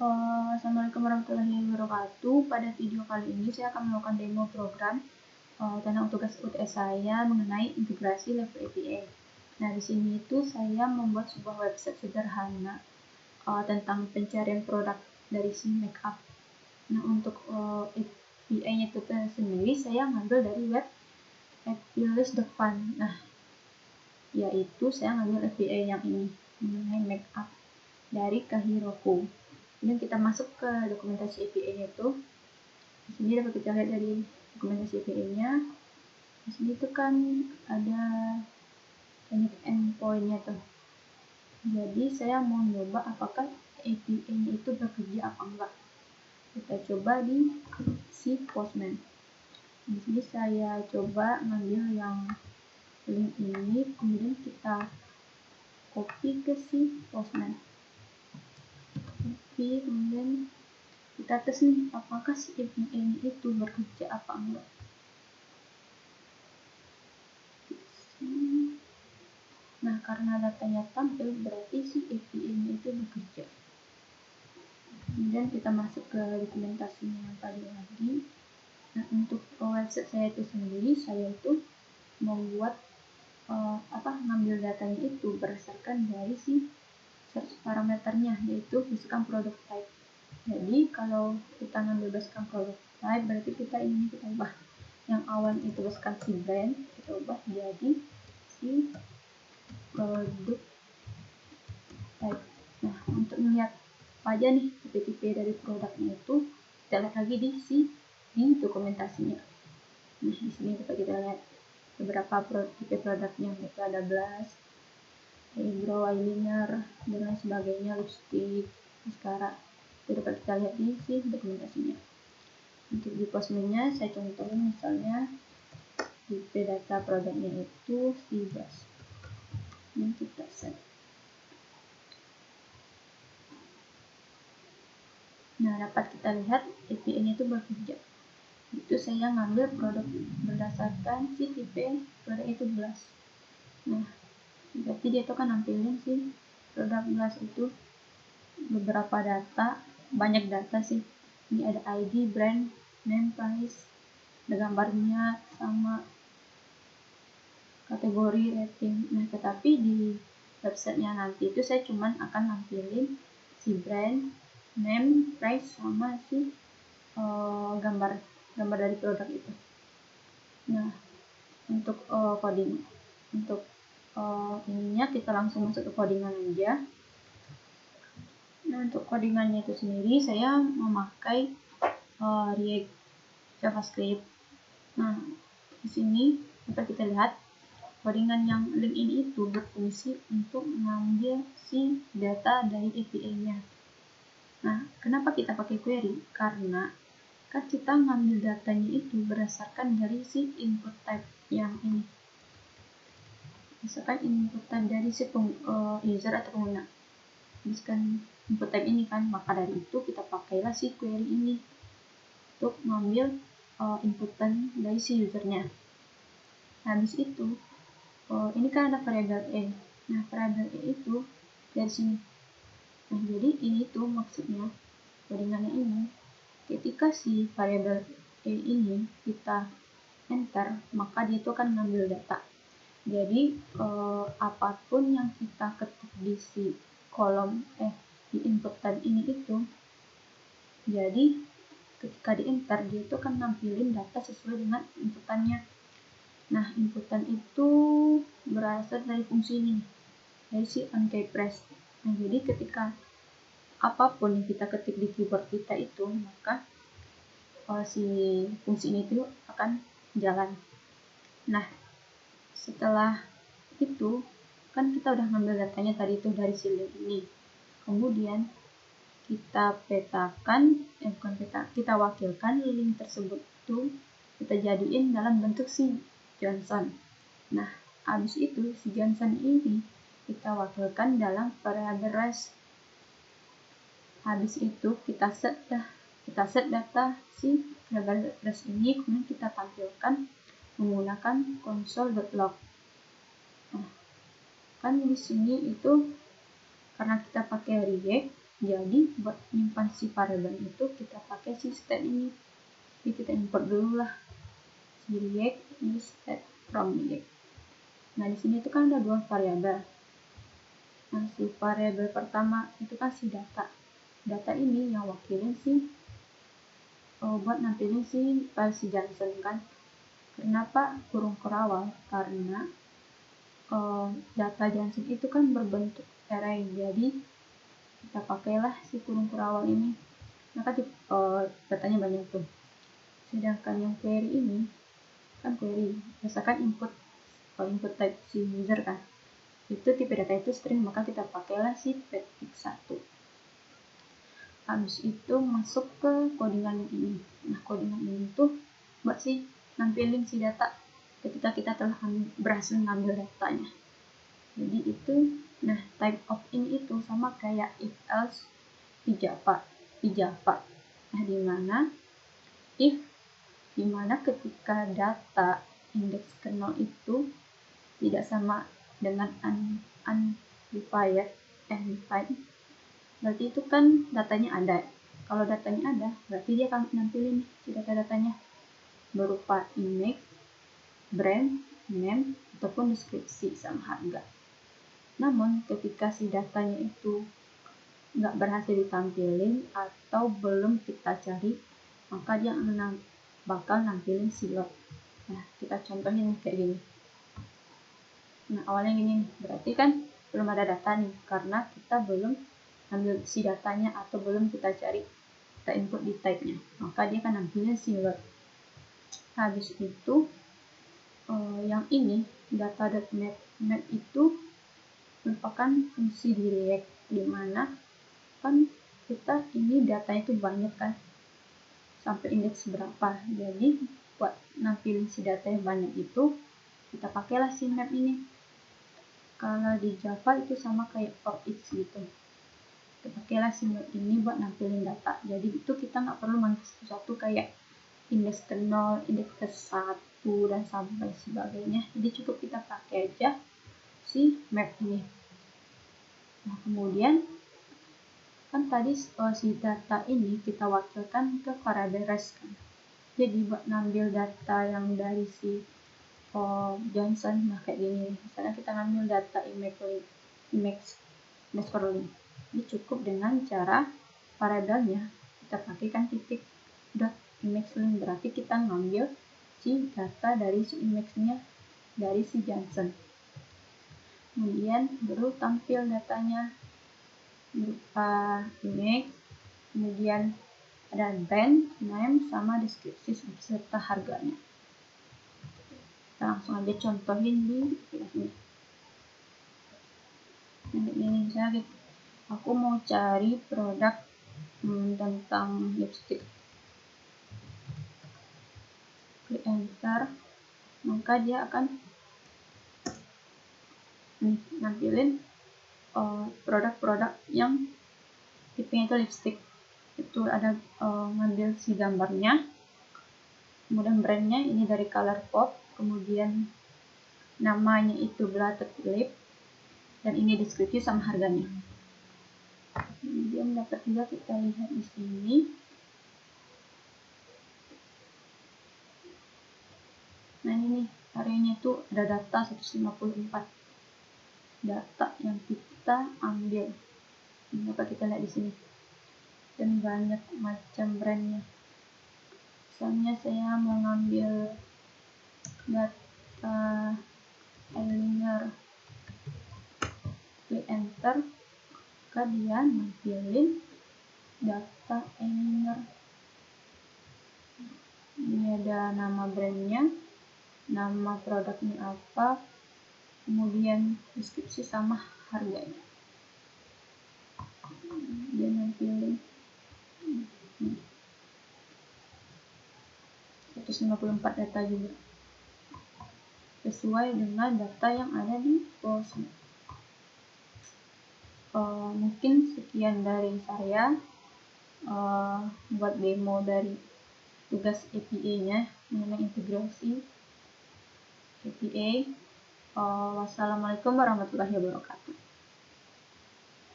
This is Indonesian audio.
Assalamualaikum warahmatullahi wabarakatuh. Pada video kali ini saya akan melakukan demo program tentang tugas UTS saya mengenai integrasi level API. Nah, di sini itu saya membuat sebuah website sederhana tentang pencarian produk dari si makeup. Nah, untuk API-nya itu sendiri saya ngambil dari web apilist.fun. Nah, yaitu saya ngambil API yang ini mengenai makeup dari Kahiroku. Kemudian kita masuk ke dokumentasi API-nya itu. Di sini dapat kita lihat dari dokumentasi API-nya. Di sini itu kan ada banyak endpoint-nya tuh. Jadi saya mau coba apakah API-nya itu bekerja apa enggak. Kita coba di si Postman. Di sini saya coba ngambil yang link ini, kemudian kita copy ke si Postman. Kemudian kita tes nih apakah si API ini itu bekerja apa enggak. Nah, karena datanya tampil berarti si API ini itu bekerja. Kemudian kita masuk ke dokumentasinya yang tadi lagi. Nah, untuk website saya itu sendiri, saya itu membuat ngambil datanya itu berdasarkan dari si search parameternya, yaitu berdasarkan product type. Jadi kalau kita ngambil berdasarkan product type, berarti kita ubah yang awal itu berdasarkan si brand, kita ubah jadi si product type. Nah, untuk melihat apa aja nih tipe-tipe dari produknya itu, kita lihat lagi di dokumentasinya. Nah, di sini dapat kita lihat beberapa tipe produknya, yaitu ada blush, eyebrow, eyeliner, dan lain sebagainya, lipstick, mascara. Itu dapat kita lihat di dokumentasinya. Untuk di Postman-nya saya contohin misalnya tipe data produknya itu si blush. Ini kita set. Nah, dapat kita lihat API-nya itu bekerja. Itu saya ngambil produk berdasarkan si tipe produk itu blush. Nah, berarti dia itu kan nampilin si produk blush itu beberapa data, banyak data sih. Ini ada ID, brand, name, price, ada gambarnya sama kategori, rating. Nah, tetapi di websitenya nanti itu saya cuman akan nampilin si brand, name, price, sama si gambar dari produk itu. Nah, untuk coding, untuk ininya kita langsung masuk ke codingan aja. Nah, untuk codingannya itu sendiri saya memakai React JavaScript. Nah, di sini dapat kita lihat codingan yang link ini itu berfungsi untuk mengambil si data dari API-nya. Nah, kenapa kita pakai query? Karena kan kita ngambil datanya itu berdasarkan dari si input type yang ini. Misalkan input type dari si user atau pengguna. Misalkan input type ini kan, maka dari itu kita pakailah si query ini untuk mengambil inputan dari si usernya. Habis itu, ini kan ada variabel E. Nah, variabel E itu dari sini. Nah, jadi ini tuh maksudnya codingannya ini. Ketika si variabel E ini kita enter, maka dia itu akan mengambil data. Jadi apapun yang kita ketik di si kolom di input type ini itu, jadi ketika di enter dia itu akan nampilin data sesuai dengan inputannya. Nah, inputan itu berasal dari fungsi ini, dari si onKeyPress. Nah, jadi ketika apapun yang kita ketik di keyboard kita itu, maka si fungsi ini itu akan jalan. Nah, setelah itu kan kita udah ngambil datanya tadi itu dari si link ini. Kemudian kita petakan, kita wakilkan link tersebut tuh kita jadiin dalam bentuk si Johnson. Nah, habis itu si Johnson ini kita wakilkan dalam variabel res. Habis itu kita set data si variabel res ini, kemudian kita tampilkan menggunakan console.log. Nah, kan di sini itu karena kita pakai React, Jadi buat nyimpan si variabel itu kita pakai si state ini. Jadi kita import dulu lah si react ini state from react. Nah di sini itu kan ada dua variabel. Nah si variabel pertama itu kan si data. Data ini yang wakilin si buat nampilin si file si Johnson kan. Kenapa kurung kurawal? Karena data Johnson itu kan berbentuk array, jadi kita pakailah si kurung kurawal ini. Maka datanya banyak tuh. Sedangkan yang query ini kan query berdasarkan input type si user kan, itu tipe data itu string, maka kita pakailah si pet1. Habis itu masuk ke codingan ini. Nah codingan ini tuh buat si nampilin si data ketika kita telah berhasil ngambil datanya. Jadi itu, nah type of ini itu sama kayak if else di Java. Nah dimana ketika data indeks kernel itu tidak sama dengan undefined, berarti itu kan datanya ada. Kalau datanya ada, berarti dia akan nampilin si data-datanya berupa image, brand, name, ataupun deskripsi sama harga. Namun ketika si datanya itu nggak berhasil ditampilin atau belum kita cari, maka dia bakal nampilin si lot. Nah kita contohin kayak gini. Nah awalnya gini, berarti kan belum ada data nih karena kita belum ambil si datanya atau belum kita cari, kita input di type-nya, maka dia akan nampilin si lot. Habis itu yang ini data.map itu merupakan fungsi di React, dimana kan kita ini datanya itu banyak kan, sampai indeks berapa. Jadi buat nampilin si data yang banyak itu kita pakailah si map ini. Kalau di Java itu sama kayak for each gitu, kita pakailah si map ini buat nampilin data. Jadi itu kita nggak perlu manggil satu-satu kayak indeks ke 0, indeks ke 1 dan sampai sebagainya. Jadi cukup kita pakai aja si map ini. Nah kemudian kan tadi si data ini kita wakilkan ke variabel res kan. Jadi buat ngambil data yang dari si Johnson, nah kayak gini. Misalnya kita ngambil data image scrolling. Ini cukup dengan cara variabelnya kita pakaikan titik dot image link, berarti kita ngambil si data dari si image-nya dari si Johnson. Kemudian baru tampil datanya berupa image, kemudian ada brand, name, sama deskripsi serta harganya. Kita langsung aja contohin di aplikasi ini. Nah, ini misalnya aku mau cari produk tentang lipstick. Klik enter, maka dia akan nampilin produk-produk yang tipenya itu lipstick. Itu ada ngambil si gambarnya, kemudian brandnya ini dari Colourpop, kemudian namanya itu Blotted Lip, dan ini deskripsi sama harganya. Kemudian dapat juga kita lihat di sini. Nah ini nih, areanya itu ada data 154 data yang kita ambil. Ini dapat kita lihat di sini. Dan banyak macam brandnya. Misalnya saya mau ngambil data eyeliner, klik enter, maka dia nampilin data eyeliner. Ini ada nama brandnya, nama produknya apa, kemudian deskripsi sama harganya. Dia nampilin 154 data juga sesuai dengan data yang ada di Postman. Mungkin sekian dari saya buat demo dari tugas APA-nya mengenai integrasi APA. Wassalamualaikum warahmatullahi wabarakatuh.